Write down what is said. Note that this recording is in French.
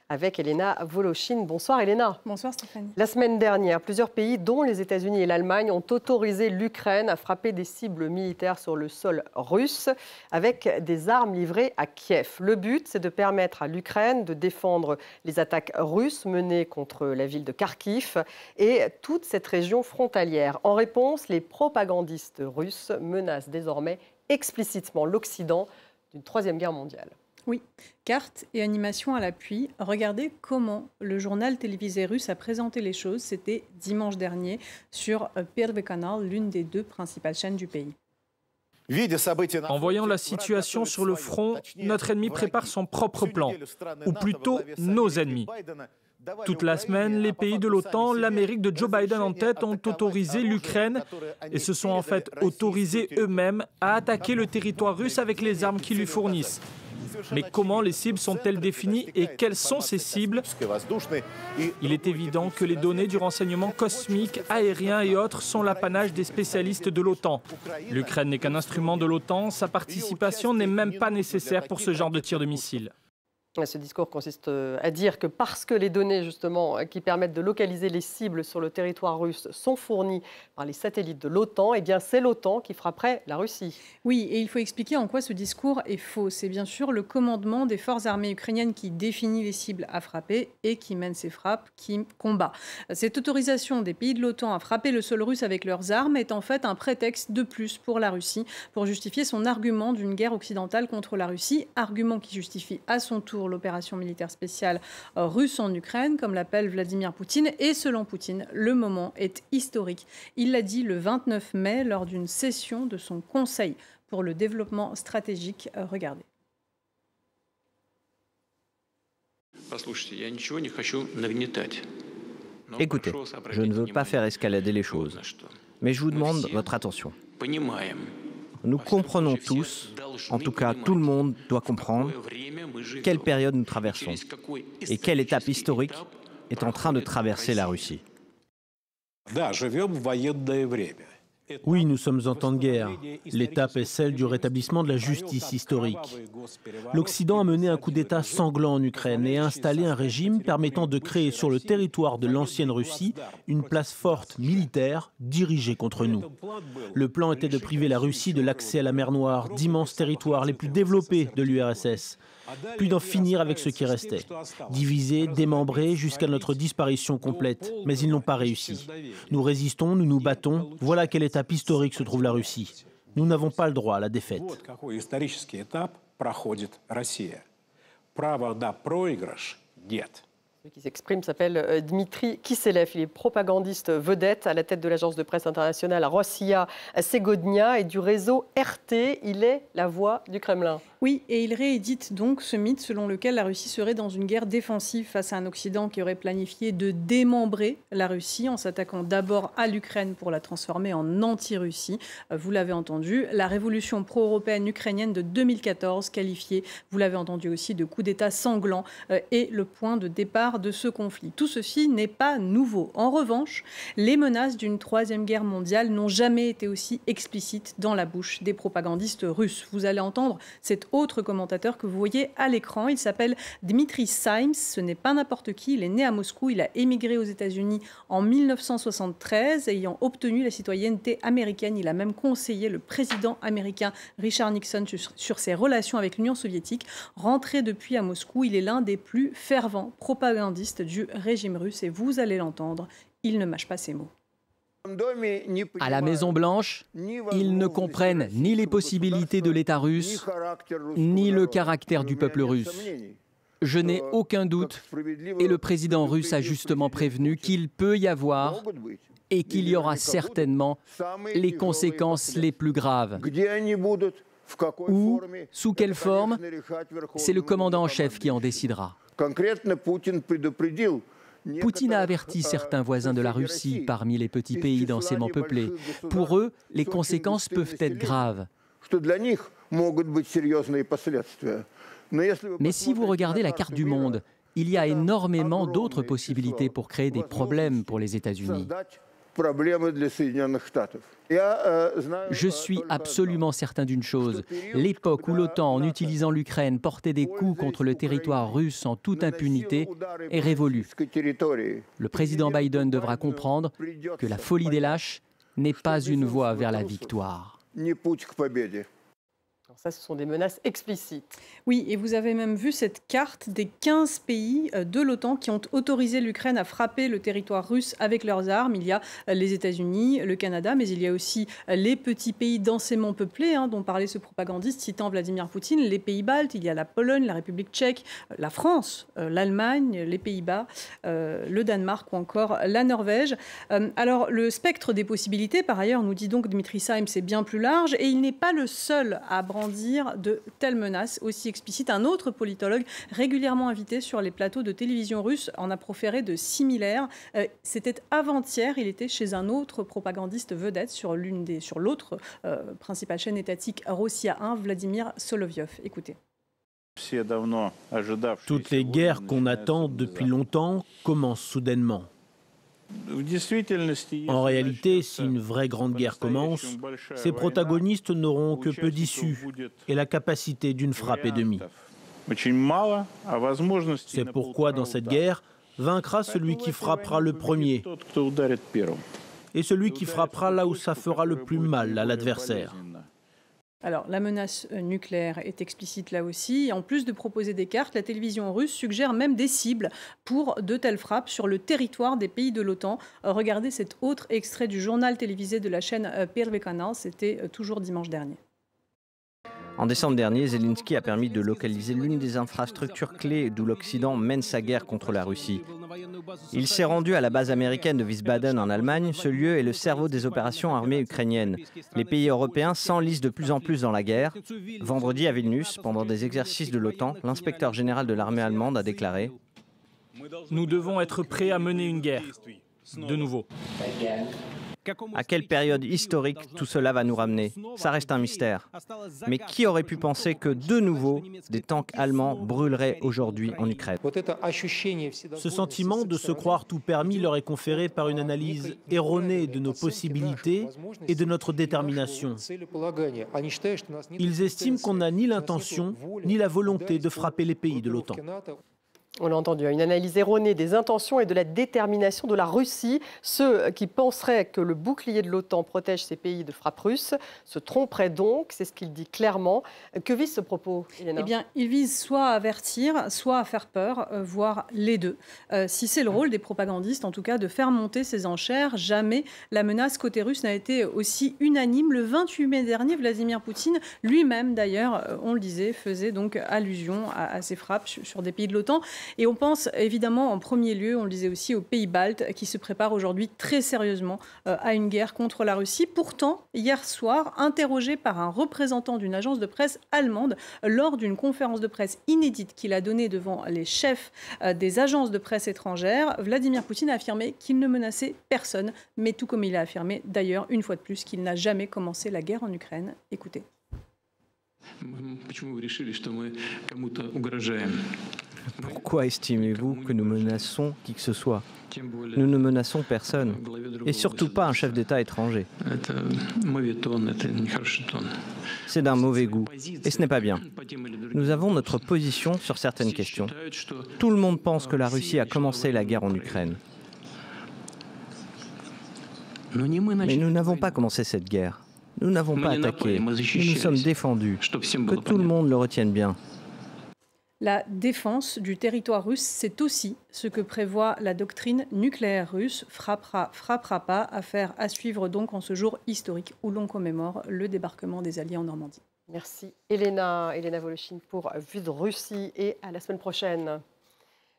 avec Elena Voloshin. Bonsoir Elena. Bonsoir Stéphanie. La semaine dernière, plusieurs pays, dont les États-Unis et l'Allemagne, ont autorisé l'Ukraine à frapper des cibles militaires sur le sol russe avec des armes livrées à Kiev. Le but, c'est de permettre à l'Ukraine de défendre les attaques russes menées contre la ville de Kharkiv et toute cette région frontalière. En réponse, les propagandistes russes menacent désormais explicitement l'Occident d'une troisième guerre mondiale. Oui, cartes et animations à l'appui. Regardez comment le journal télévisé russe a présenté les choses. C'était dimanche dernier sur Первый канал, l'une des deux principales chaînes du pays. En voyant la situation sur le front, notre ennemi prépare son propre plan, ou plutôt nos ennemis. Toute la semaine, les pays de l'OTAN, l'Amérique de Joe Biden en tête, ont autorisé l'Ukraine et se sont en fait autorisés eux-mêmes à attaquer le territoire russe avec les armes qu'ils lui fournissent. Mais comment les cibles sont-elles définies et quelles sont ces cibles? Il est évident que les données du renseignement cosmique, aérien et autres sont l'apanage des spécialistes de l'OTAN. L'Ukraine n'est qu'un instrument de l'OTAN, sa participation n'est même pas nécessaire pour ce genre de tir de missiles. Ce discours consiste à dire que parce que les données justement qui permettent de localiser les cibles sur le territoire russe sont fournies par les satellites de l'OTAN, eh bien c'est l'OTAN qui frapperait la Russie. Oui, et il faut expliquer en quoi ce discours est faux. C'est bien sûr le commandement des forces armées ukrainiennes qui définit les cibles à frapper et qui mène ces frappes, qui combat. Cette autorisation des pays de l'OTAN à frapper le sol russe avec leurs armes est en fait un prétexte de plus pour la Russie pour justifier son argument d'une guerre occidentale contre la Russie, argument qui justifie à son tour l'opération militaire spéciale russe en Ukraine, comme l'appelle Vladimir Poutine. Et selon Poutine, le moment est historique. Il l'a dit le 29 mai lors d'une session de son Conseil pour le développement stratégique. Regardez. Écoutez, je ne veux pas faire escalader les choses, mais je vous demande votre attention. Nous comprenons tous, en tout cas tout le monde doit comprendre, quelle période nous traversons et quelle étape historique est en train de traverser la Russie. Oui, nous sommes en temps de guerre. L'étape est celle du rétablissement de la justice historique. L'Occident a mené un coup d'État sanglant en Ukraine et a installé un régime permettant de créer sur le territoire de l'ancienne Russie une place forte militaire dirigée contre nous. Le plan était de priver la Russie de l'accès à la mer Noire, d'immenses territoires les plus développés de l'URSS, puis d'en finir avec ce qui restait, diviser, démembrer jusqu'à notre disparition complète. Mais ils n'ont pas réussi. Nous résistons, nous nous battons. Voilà quelle étape historique se trouve la Russie. Nous n'avons pas le droit à la défaite. Celui qui s'exprime s'appelle Dmitri Kiselev. Il est propagandiste vedette à la tête de l'agence de presse internationale Rossiya Segodnia et du réseau RT. Il est la voix du Kremlin. Oui, et il réédite donc ce mythe selon lequel la Russie serait dans une guerre défensive face à un Occident qui aurait planifié de démembrer la Russie en s'attaquant d'abord à l'Ukraine pour la transformer en anti-Russie. Vous l'avez entendu, la révolution pro-européenne ukrainienne de 2014 qualifiée, vous l'avez entendu aussi, de coup d'État sanglant est le point de départ de ce conflit. Tout ceci n'est pas nouveau. En revanche, les menaces d'une troisième guerre mondiale n'ont jamais été aussi explicites dans la bouche des propagandistes russes. Vous allez entendre cet autre commentateur que vous voyez à l'écran. Il s'appelle Dmitri Simes. Ce n'est pas n'importe qui. Il est né à Moscou. Il a émigré aux États-Unis en 1973, ayant obtenu la citoyenneté américaine. Il a même conseillé le président américain Richard Nixon sur ses relations avec l'Union soviétique. Rentré depuis à Moscou, il est l'un des plus fervents propagandistes du régime russe. Et vous allez l'entendre, il ne mâche pas ses mots. À la Maison-Blanche, ils ne comprennent ni les possibilités de l'État russe, ni le caractère du peuple russe. Je n'ai aucun doute, et le président russe a justement prévenu qu'il peut y avoir, et qu'il y aura certainement, les conséquences les plus graves. Où, sous quelle forme, c'est le commandant en chef qui en décidera. Poutine a averti certains voisins de la Russie parmi les petits pays densément peuplés. Pour eux, les conséquences peuvent être graves. Mais si vous regardez la carte du monde, il y a énormément d'autres possibilités pour créer des problèmes pour les États-Unis. Je suis absolument certain d'une chose. L'époque où l'OTAN, en utilisant l'Ukraine, portait des coups contre le territoire russe en toute impunité est révolue. Le président Biden devra comprendre que la folie des lâches n'est pas une voie vers la victoire. Ça, ce sont des menaces explicites. Oui, et vous avez même vu cette carte des 15 pays de l'OTAN qui ont autorisé l'Ukraine à frapper le territoire russe avec leurs armes. Il y a les États-Unis, le Canada, mais il y a aussi les petits pays densément peuplés, dont parlait ce propagandiste citant Vladimir Poutine, les pays baltes, il y a la Pologne, la République tchèque, la France, l'Allemagne, les Pays-Bas, le Danemark ou encore la Norvège. Alors, le spectre des possibilités, par ailleurs, nous dit donc Dmitri Saïm, c'est bien plus large, et il n'est pas le seul à brandir de telles menaces aussi explicites. Un autre politologue régulièrement invité sur les plateaux de télévision russe en a proféré de similaires. C'était avant-hier, il était chez un autre propagandiste vedette sur l'autre principale chaîne étatique Rossiya 1, Vladimir Solovyov. Écoutez. Toutes les guerres qu'on attend depuis longtemps commencent soudainement. En réalité, si une vraie grande guerre commence, ses protagonistes n'auront que peu d'issues et la capacité d'une frappe et demie. C'est pourquoi dans cette guerre, vaincra celui qui frappera le premier et celui qui frappera là où ça fera le plus mal à l'adversaire. Alors, la menace nucléaire est explicite là aussi. En plus de proposer des cartes, la télévision russe suggère même des cibles pour de telles frappes sur le territoire des pays de l'OTAN. Regardez cet autre extrait du journal télévisé de la chaîne Первый канал. C'était toujours dimanche dernier. En décembre dernier, Zelensky a permis de localiser l'une des infrastructures clés d'où l'Occident mène sa guerre contre la Russie. Il s'est rendu à la base américaine de Wiesbaden en Allemagne. Ce lieu est le cerveau des opérations armées ukrainiennes. Les pays européens s'enlisent de plus en plus dans la guerre. Vendredi à Vilnius, pendant des exercices de l'OTAN, l'inspecteur général de l'armée allemande a déclaré « Nous devons être prêts à mener une guerre, de nouveau. » À quelle période historique tout cela va nous ramener? Ça reste un mystère. Mais qui aurait pu penser que, de nouveau, des tanks allemands brûleraient aujourd'hui en Ukraine? Ce sentiment de se croire tout permis leur est conféré par une analyse erronée de nos possibilités et de notre détermination. Ils estiment qu'on n'a ni l'intention ni la volonté de frapper les pays de l'OTAN. On l'a entendu, une analyse erronée des intentions et de la détermination de la Russie. Ceux qui penseraient que le bouclier de l'OTAN protège ces pays de frappe russe se tromperaient donc, c'est ce qu'il dit clairement. Que vise ce propos, Elena ? Eh bien, il vise soit à avertir, soit à faire peur, voire les deux. Si c'est le rôle des propagandistes, en tout cas, de faire monter ces enchères, jamais la menace côté russe n'a été aussi unanime. Le 28 mai dernier, Vladimir Poutine, lui-même d'ailleurs, on le disait, faisait donc allusion à ces frappes sur des pays de l'OTAN. Et on pense évidemment en premier lieu, on le disait aussi, aux pays baltes qui se préparent aujourd'hui très sérieusement à une guerre contre la Russie. Pourtant, hier soir, interrogé par un représentant d'une agence de presse allemande lors d'une conférence de presse inédite qu'il a donnée devant les chefs des agences de presse étrangères, Vladimir Poutine a affirmé qu'il ne menaçait personne, mais tout comme il a affirmé d'ailleurs une fois de plus qu'il n'a jamais commencé la guerre en Ukraine. Écoutez. Pourquoi estimez-vous que nous menaçons qui que ce soit? Nous ne menaçons personne, et surtout pas un chef d'État étranger. C'est d'un mauvais goût, et ce n'est pas bien. Nous avons notre position sur certaines questions. Tout le monde pense que la Russie a commencé la guerre en Ukraine. Mais nous n'avons pas commencé cette guerre. Nous n'avons pas attaqué. Nous nous sommes défendus. Que tout le monde le retienne bien. La défense du territoire russe, c'est aussi ce que prévoit la doctrine nucléaire russe. Frappera, frappera pas. Affaire à suivre donc en ce jour historique où l'on commémore le débarquement des Alliés en Normandie. Merci Elena Voloshin pour Vue de Russie et à la semaine prochaine.